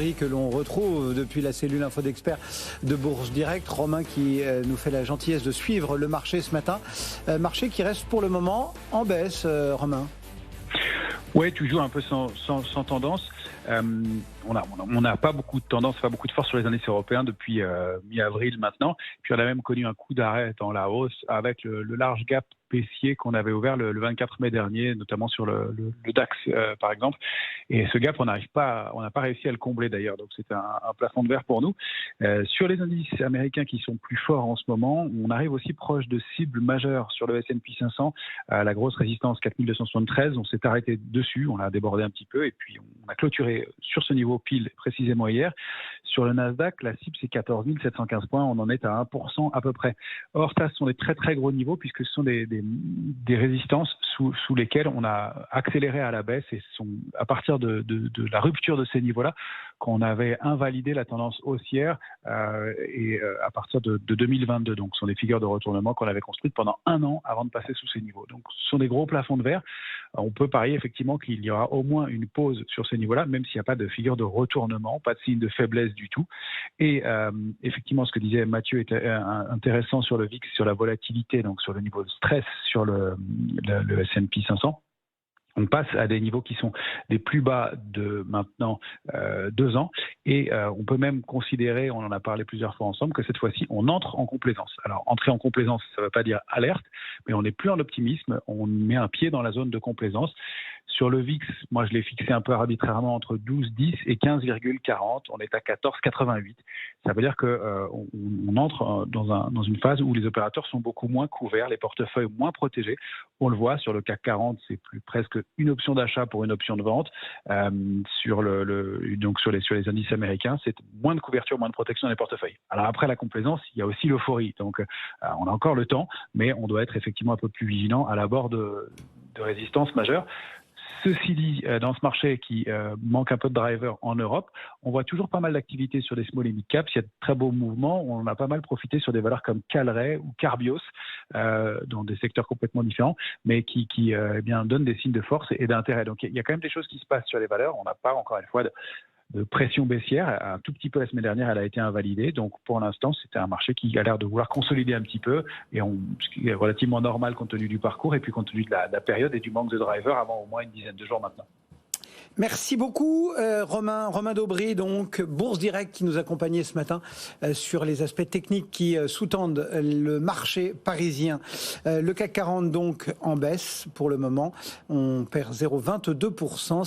Que l'on retrouve depuis la cellule Info d'Experts de Bourse Direct. Romain qui nous fait la gentillesse de suivre le marché ce matin. Marché qui reste pour le moment en baisse, Romain. Oui, toujours un peu sans tendance. On n'a pas beaucoup de tendance, pas beaucoup de force sur les indices européens depuis mi-avril maintenant. Puis on a même connu un coup d'arrêt dans la hausse avec le large gap baissier qu'on avait ouvert le 24 mai dernier, notamment sur le DAX par exemple. Et ce gap, on n'a pas réussi à le combler d'ailleurs. Donc c'est un plafond de verre pour nous. Sur les indices américains qui sont plus forts en ce moment, on arrive aussi proche de cibles majeures sur le S&P 500. La grosse résistance 4273, on s'est arrêté dessus, on l'a débordé un petit peu et puis on a clôturé sur ce niveau pile précisément hier. Sur le Nasdaq, la cible c'est 14 715 points, on en est à 1% à peu près. Or, ça, ce sont des très très gros niveaux puisque ce sont des résistances sous lesquelles on a accéléré à la baisse et ce sont à partir de la rupture de ces niveaux-là qu'on avait invalidé la tendance haussière à partir de 2022. Donc, ce sont des figures de retournement qu'on avait construites pendant un an avant de passer sous ces niveaux. Donc, ce sont des gros plafonds de verre. On peut parier effectivement qu'il y aura au moins une pause sur ces niveaux-là, même s'il n'y a pas de figure de retournement, pas de signe de faiblesse du tout. Et effectivement, ce que disait Mathieu était intéressant sur le VIX, sur la volatilité, donc sur le niveau de stress sur le S&P 500. On passe à des niveaux qui sont des plus bas de maintenant 2 ans et on peut même considérer, on en a parlé plusieurs fois ensemble, que cette fois-ci on entre en complaisance. Alors entrer en complaisance, ça ne veut pas dire alerte, mais on n'est plus en optimisme, on met un pied dans la zone de complaisance. Sur le VIX, moi je l'ai fixé un peu arbitrairement entre 12,10 et 15,40, on est à 14,88. Ça veut dire qu'on entre dans une phase où les opérateurs sont beaucoup moins couverts, les portefeuilles moins protégés. On le voit sur le CAC 40, c'est presque une option d'achat pour une option de vente. Donc sur les indices américains, c'est moins de couverture, moins de protection dans les portefeuilles. Alors après la complaisance, il y a aussi l'euphorie. Donc on a encore le temps, mais on doit être effectivement un peu plus vigilant à l'abord de résistance majeure. Ceci dit, dans ce marché qui manque un peu de driver en Europe, on voit toujours pas mal d'activités sur les small et mid caps. Il y a de très beaux mouvements. On a pas mal profité sur des valeurs comme Calray ou Carbios, dans des secteurs complètement différents, mais qui donnent des signes de force et d'intérêt. Donc il y a quand même des choses qui se passent sur les valeurs. On n'a pas, encore une fois, de pression baissière. Un tout petit peu la semaine dernière, elle a été invalidée. Donc pour l'instant, c'était un marché qui a l'air de vouloir consolider un petit peu, ce qui est relativement normal compte tenu du parcours et puis compte tenu de la période et du manque de driver avant au moins une dizaine de jours maintenant. Merci beaucoup Romain Daubry, donc Bourse Direct qui nous accompagnait ce matin sur les aspects techniques qui sous-tendent le marché parisien. Le CAC 40 donc en baisse pour le moment, on perd 0,22%.